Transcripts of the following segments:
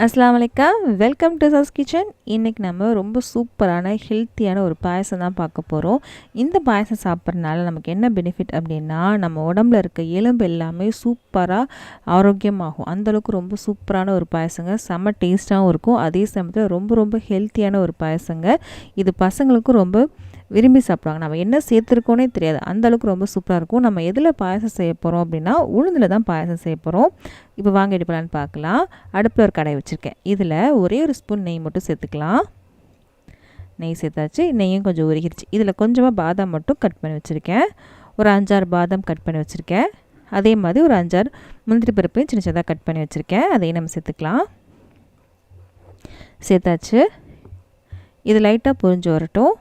அஸ்ஸலாமு அலைக்கும். Welcome to Sas kitchen. இன்றைக்கி நம்ம ரொம்ப சூப்பரான ஹெல்த்தியான ஒரு பாயசம் தான் பார்க்க போகிறோம். இந்த பாயசம் சாப்பிட்றதுனால நமக்கு என்ன பெனிஃபிட் அப்படின்னா, நம்ம உடம்புல இருக்க எலும்பு எல்லாமே சூப்பராக ஆரோக்கியமாகும். அந்தளவுக்கு ரொம்ப சூப்பரான ஒரு பாயசங்க. செம்ம டேஸ்ட்டாகவும் இருக்கும். அதே சமயத்தில் ரொம்ப ரொம்ப ஹெல்த்தியான ஒரு பாயசங்க. இது பசங்களுக்கும் ரொம்ப விரும்பி சாப்பிடுவாங்க. நம்ம என்ன சேர்த்துருக்கோனே தெரியாது, அந்தளவுக்கு ரொம்ப சூப்பராக இருக்கும். நம்ம எதில் பாயசம் செய்ய போகிறோம் அப்படின்னா, உளுந்தில் தான் பாயசம் செய்ய போகிறோம். இப்போ வாங்க எடுப்பலான்னு பார்க்கலாம். அடுப்பில் ஒரு கடாய் வச்சுருக்கேன். இதில் ஒரே ஒரு ஸ்பூன் நெய் மட்டும் சேர்த்துக்கலாம். நெய் சேர்த்தாச்சு. நெய்யும் கொஞ்சம் உருகிடுச்சு. இதில் கொஞ்சமாக பாதாம் மட்டும் கட் பண்ணி வச்சுருக்கேன். ஒரு 5-6 பாதாம் கட் பண்ணி வச்சுருக்கேன். அதே மாதிரி ஒரு 5-6 முந்திரி பருப்பையும் சின்ன சின்னதாக கட் பண்ணி வச்சுருக்கேன். அதையும் நம்ம சேர்த்துக்கலாம். சேர்த்தாச்சு. இது லைட்டாக பொரிஞ்சு வரட்டும்.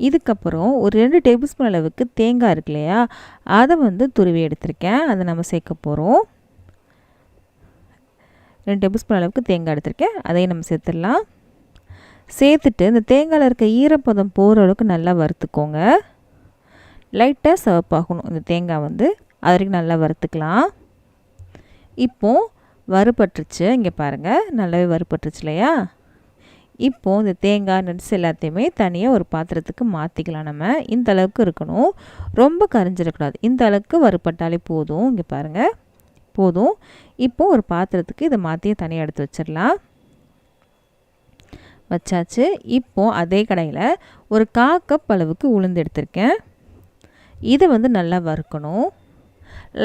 இதுக்கப்புறம் ஒரு 2 டேபிள் ஸ்பூன் அளவுக்கு தேங்காய் இருக்கு இல்லையா, அதை துருவி எடுத்திருக்கேன். அதை நம்ம சேர்க்க போகிறோம். 2 டேபிள் ஸ்பூன் அளவுக்கு தேங்காய் எடுத்திருக்கேன். அதையும் நம்ம சேர்த்துடலாம். சேர்த்துட்டு இந்த தேங்காயில் இருக்க ஈரப்பதம் போகிற அளவுக்கு நல்லா வறுத்துக்கோங்க. லைட்டாக சிவப்பாகணும் இந்த தேங்காய். அது வரைக்கும் நல்லா வறுத்துக்கலாம். இப்போது வறுபட்டுருச்சு. இங்கே பாருங்கள், நல்லாவே வறுபட்டுருச்சு இல்லையா. இப்போது இந்த தேங்காய் நட்ஸ் எல்லாத்தையுமே தனியாக ஒரு பாத்திரத்துக்கு மாற்றிக்கலாம். நம்ம இந்த அளவுக்கு இருக்கணும், ரொம்ப கரைஞ்சிடக்கூடாது. இந்த அளவுக்கு வறுபட்டாலே போதும். இங்கே பாருங்கள், போதும். இப்போது ஒரு பாத்திரத்துக்கு இதை மாற்றி தனியாக எடுத்து வச்சிடலாம். வச்சாச்சு. இப்போது அதே கடாயில் ஒரு 1/4 கப் அளவுக்கு உளுந்து எடுத்திருக்கேன். இதை நல்லா வறுக்கணும்.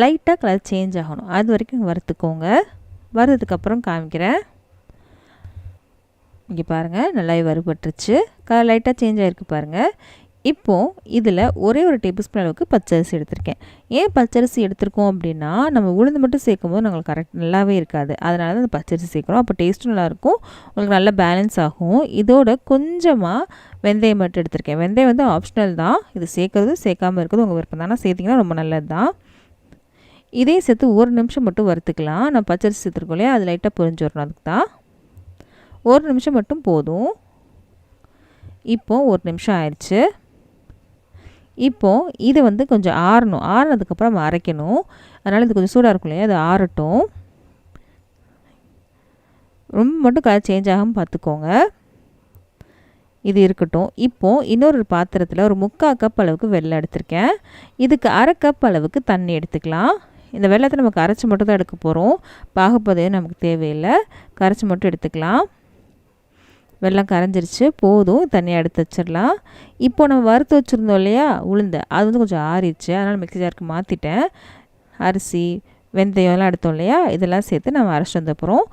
லைட்டாக கலர் சேஞ்ச் ஆகணும், அது வரைக்கும் வறுத்துக்கோங்க. வறுத்ததுக்கப்புறம் காமிக்கிறேன். இங்கே பாருங்கள், நல்லாவே வறுபட்டுருச்சு. கலர் லைட்டாக சேஞ்ச் ஆகிருக்கு பாருங்கள். இப்போது இதில் ஒரே ஒரு டேபிள் ஸ்பூன் அளவுக்கு பச்சரிசி எடுத்திருக்கேன். ஏன் பச்சரிசி எடுத்திருக்கோம் அப்படின்னா, நம்ம உளுந்து மட்டும் சேர்க்கும் போது நம்மளுக்கு நல்லாவே இருக்காது. அதனால தான் அந்த பச்சரிசி சேர்க்குறோம். அப்போ டேஸ்ட்டும் நல்லாயிருக்கும், உங்களுக்கு நல்லா பேலன்ஸ் ஆகும். இதோட கொஞ்சமாக வெந்தயம் மட்டும் எடுத்திருக்கேன். வெந்தயம் ஆப்ஷனல் தான். இது சேர்க்குறது சேர்க்காமல் இருக்கிறது உங்கள் விருப்பம் தானே. சேர்த்திங்கன்னா ரொம்ப நல்லது தான். இதே சேர்த்து 1 நிமிஷம் மட்டும் வறுத்துக்கலாம். நான் பச்சரிசி சேர்த்துருக்கோம் இல்லையா, அது லைட்டாக பொரிஞ்சு வரணும். அதுக்கு தான் 1 நிமிஷம் மட்டும் போதும். இப்போது 1 நிமிஷம் ஆயிடுச்சு. இப்போது இது கொஞ்சம் ஆறணும். ஆறினதுக்கப்புறம் நம்ம அரைக்கணும். அதனால் இது கொஞ்சம் சூடாக இருக்கும் இல்லையா, அது ஆறட்டும். ரொம்ப மட்டும் கலர் சேஞ்ச் ஆகாமல் பார்த்துக்கோங்க. இது இருக்கட்டும். இப்போது இன்னொரு பாத்திரத்தில் ஒரு 3/4 கப் அளவுக்கு வெல்லம் எடுத்திருக்கேன். இதுக்கு 1/2 கப் அளவுக்கு தண்ணி எடுத்துக்கலாம். இந்த வெல்லத்தை நம்ம கரைச்சி மட்டும் தான் எடுக்க போகிறோம். பாகுப்பதே நமக்கு தேவையில்லை, கரைச்சி மட்டும் எடுத்துக்கலாம். வெல்லம் கரைஞ்சிருச்சு, போதும். தண்ணியை எடுத்து வச்சிடலாம். இப்போது நம்ம வறுத்து வச்சுருந்தோம் இல்லையா உளுந்து, அது கொஞ்சம் ஆறிடுச்சு. அதனால் மிக்ஸி ஜாருக்கு மாற்றிட்டேன். அரிசி வெந்தயம்லாம் எடுத்தோம் இல்லையா, இதெல்லாம் சேர்த்து நம்ம அரைச்சி வந்த போகிறோம்.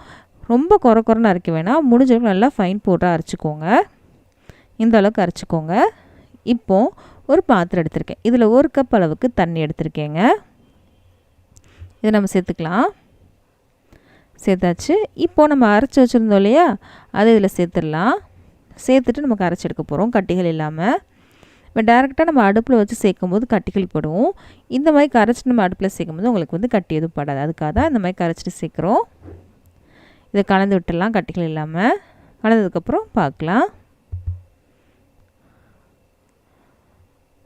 ரொம்ப குறைன்னு அரைக்க வேணாம், முடிஞ்சளவுக்கு நல்லா ஃபைன் பவுடராக அரைச்சிக்கோங்க. இந்த அளவுக்கு அரைச்சிக்கோங்க. இப்போது ஒரு பாத்திரம் எடுத்திருக்கேன். இதில் 1 கப் அளவுக்கு தண்ணி எடுத்திருக்கேங்க. இதை நம்ம சேர்த்துக்கலாம். சேர்த்தாச்சு. இப்போது நம்ம அரைச்சி வச்சுருந்தோம் இல்லையா, அதை இதில் சேர்த்துடலாம். சேர்த்துட்டு நம்ம கரைச்சி எடுக்க போகிறோம், கட்டிகள் இல்லாமல். இப்போ டேரெக்டாக நம்ம அடுப்பில் வச்சு சேர்க்கும் போது கட்டிகள் படும். இந்த மாதிரி கரைச்சிட்டு நம்ம அடுப்பில் சேர்க்கும் போது உங்களுக்கு கட்டி எதுவும் படாது. அதுக்காக தான் இந்த மாதிரி கரைச்சிட்டு சேர்க்குறோம். இதை கலந்து விட்டுடலாம் கட்டிகள் இல்லாமல். கலந்ததுக்கப்புறம் பார்க்கலாம்.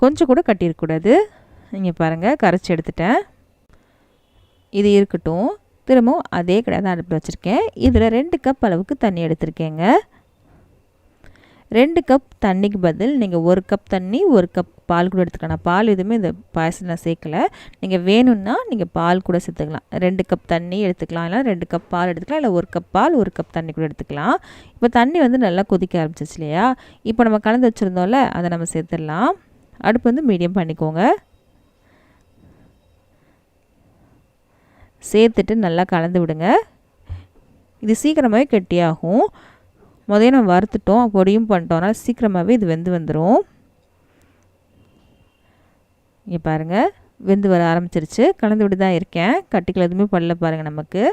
கொஞ்சம் கூட கட்டி இருக்கக்கூடாது. இங்கே பாருங்கள், கரைச்சி எடுத்துட்டேன். இது இருக்கட்டும். திரும்பவும் அதே கடாய் தான் அடுப்பில் வச்சுருக்கேன். இதில் 2 கப் அளவுக்கு தண்ணி எடுத்திருக்கேங்க. 2 கப் தண்ணிக்கு பதில் நீங்கள் 1 கப் தண்ணி 1 கப் பால் கூட எடுத்துக்கலாம். பால் எதுவுமே இந்த பாயசம் நான் சேர்க்கலை. நீங்கள் வேணும்னா நீங்கள் பால் கூட சேர்த்துக்கலாம். 2 கப் தண்ணி எடுத்துக்கலாம், இல்லை 2 கப் பால் எடுத்துக்கலாம், இல்லை 1 கப் பால் 1 கப் தண்ணி கூட எடுத்துக்கலாம். இப்போ தண்ணி நல்லா கொதிக்க ஆரம்பிச்சிச்சு இல்லையா. இப்போ நம்ம கலந்து வச்சுருந்தோம்ல, அதை நம்ம சேர்த்துடலாம். அடுப்பு மீடியம் பண்ணிக்கோங்க. சேர்த்துட்டு நல்லா கலந்து விடுங்க. இது சீக்கிரமாகவே கெட்டியாகும். முதல்ல நம்ம வறுத்துட்டோம், பொடியும் பண்ணிட்டோம்னா சீக்கிரமாகவே இது வெந்து வந்துடும். இங்கே பாருங்கள், வெந்து வர ஆரம்பிச்சிருச்சு. கலந்து விட்டு தான் இருக்கேன், கட்டிகள் எதுவுமே படல பாருங்கள் நமக்கு.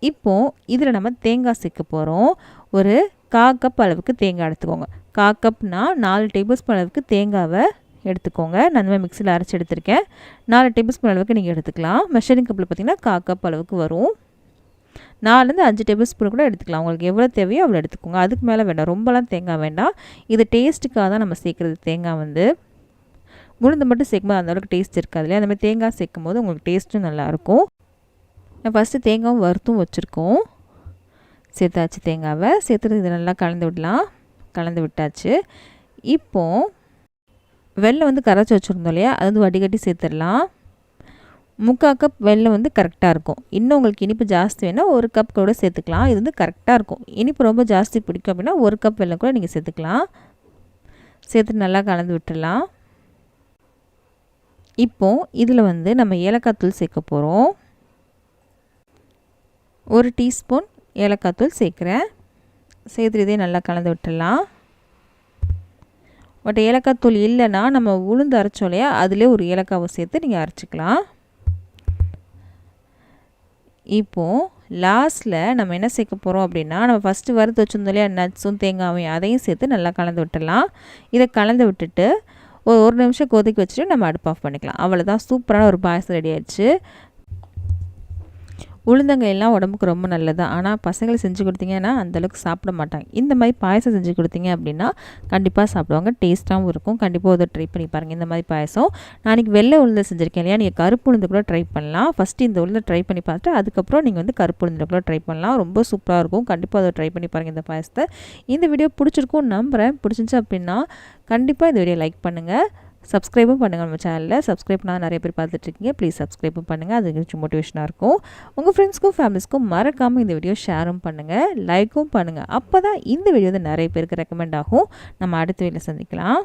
இப்போது இதில் நம்ம தேங்காய் சேர்க்க போகிறோம். ஒரு 1/4 கப் அளவுக்கு தேங்காய் எடுத்துக்கோங்க. 1/4 கப்னா 4 டேபிள் ஸ்பூன் அளவுக்கு தேங்காவை எடுத்துக்கோங்க. நான் இந்த மாதிரி மிக்ஸியில் அரைச்சி எடுத்திருக்கேன். 4 டேபிள் ஸ்பூன் அளவுக்கு நீங்கள் எடுத்துக்கலாம். மெஷரிங் கப்பில் பார்த்திங்கன்னா 1/4 கப் அளவுக்கு வரும். 4லேருந்து 5 டேபிள் ஸ்பூன் கூட எடுத்துக்கலாம். உங்களுக்கு எவ்வளோ தேவையோ அவ்வளோ எடுத்துக்கோங்க. அதுக்கு மேலே வேண்டாம், ரொம்பலாம் தேங்காய் வேண்டாம். இது டேஸ்ட்டுக்காக தான் நம்ம சேர்க்குறது. தேங்காய் உளுந்து மட்டும் சேர்க்கும்போது அந்தளவுக்கு டேஸ்ட் இருக்காது இல்லையா. அந்த மாதிரி தேங்காய் சேர்க்கும் போது உங்களுக்கு டேஸ்ட்டும் நல்லாயிருக்கும். நான் ஃபஸ்ட்டு தேங்காவும் வறுத்தும் வச்சுருக்கோம். சேர்த்தாச்சு தேங்காவை. சேர்த்துட்டு இதை நல்லா கலந்து விடலாம். கலந்து விட்டாச்சு. இப்போது வெல்லம் வந்து கரைச்சி வச்சுருந்தோம் இல்லையா, அது வந்து வடிகட்டி சேர்த்துடலாம். 3/4 கப் வெல்லம் வந்து கரெக்டாக இருக்கும். இன்னும் உங்களுக்கு இனிப்பு ஜாஸ்தி வேணால் 1 கப் கூட சேர்த்துக்கலாம். இது வந்து கரெக்டாக இருக்கும். இனிப்பு ரொம்ப ஜாஸ்தி பிடிக்கும் அப்படின்னா 1 கப் வெல்லம் கூட நீங்கள் சேர்த்துக்கலாம். சேர்த்துட்டு நல்லா கலந்து விட்டுடலாம். இப்போது இதில் வந்து நம்ம ஏலக்காய் தூள் சேர்க்க போகிறோம். 1 டீஸ்பூன் ஏலக்காய் தூள் சேர்க்குறேன். சேர்த்துட்டு இதே நல்லா கலந்து விட்டுடலாம். பட் ஏலக்காய் தூள் இல்லைன்னா நம்ம உளுந்து அரைச்சோம் இல்லையா, அதிலே ஒரு ஏலக்காவை சேர்த்து நீங்கள் அரைச்சிக்கலாம். இப்போது லாஸ்ட்டில் நம்ம என்ன சேர்க்க போகிறோம் அப்படின்னா, நம்ம ஃபஸ்ட்டு வறுத்து வச்சுருந்தோம் இல்லையா நட்ஸும் தேங்காயும், அதையும் சேர்த்து நல்லா கலந்து விட்டுடலாம். இதை கலந்து விட்டுட்டு ஒரு நிமிஷம் கொதிக்க வச்சுட்டு நம்ம அடுப்பு ஆஃப் பண்ணிக்கலாம். அவ்வளோதான், சூப்பரான ஒரு பாயசம் ரெடி ஆயிடுச்சு. உளுந்தங்காயெல்லாம் உடம்புக்கு ரொம்ப நல்லது. ஆனால் பசங்களுக்கு செஞ்சு கொடுத்தீங்கன்னா அந்தளவுக்கு சாப்பிட மாட்டாங்க. இந்த மாதிரி பாயசம் செஞ்சு கொடுத்தீங்க அப்படின்னா கண்டிப்பாக சாப்பிடுவாங்க. டேஸ்ட்டாகவும் இருக்கும். கண்டிப்பாக அதை ட்ரை பண்ணி பாருங்கள். இந்த மாதிரி பாயசம் நான் இன்றைக்கி வெள்ளை உளுந்து செஞ்சுருக்கேன் இல்லையா, நீங்கள் கருப்பு உளுந்து கூட ட்ரை பண்ணலாம். ஃபஸ்ட்டு இந்த உளுந்தை ட்ரை பண்ணி பார்த்துட்டு அதுக்கப்புறம் நீங்கள் வந்து கருப்பு உளுந்து கூட ட்ரை பண்ணலாம். ரொம்ப சூப்பராக இருக்கும். கண்டிப்பாக அதை ட்ரை பண்ணி பாருங்கள் இந்த பாயசத்தை. இந்த வீடியோ பிடிச்சிருக்கும் நம்புகிறேன். பிடிச்சிருந்துச்சு அப்படின்னா கண்டிப்பாக இந்த வீடியோ லைக் பண்ணுங்கள். சப்ஸ்கிரைபும் பண்ணுங்கள். நம்ம சேனலில் சப்ஸ்கிரைப் பண்ணால் நிறைய பேர் பார்த்துட்ருக்கீங்க. ப்ளீஸ் சப்ஸ்கிரைபும் பண்ணுங்கள். அது கொஞ்சம் மோட்டிவேஷனாக இருக்கும். உங்கள் ஃப்ரெண்ட்ஸ்க்கும் ஃபேமிலிஸ்க்கும் மறக்காமல் இந்த வீடியோ ஷேரும் பண்ணுங்கள், லைக்கும் பண்ணுங்கள். அப்போ தான் இந்த வீடியோ வந்து நிறைய பேருக்கு ரெக்கமெண்ட் ஆகும். நம்ம அடுத்த வீடியோவில் சந்திக்கலாம்.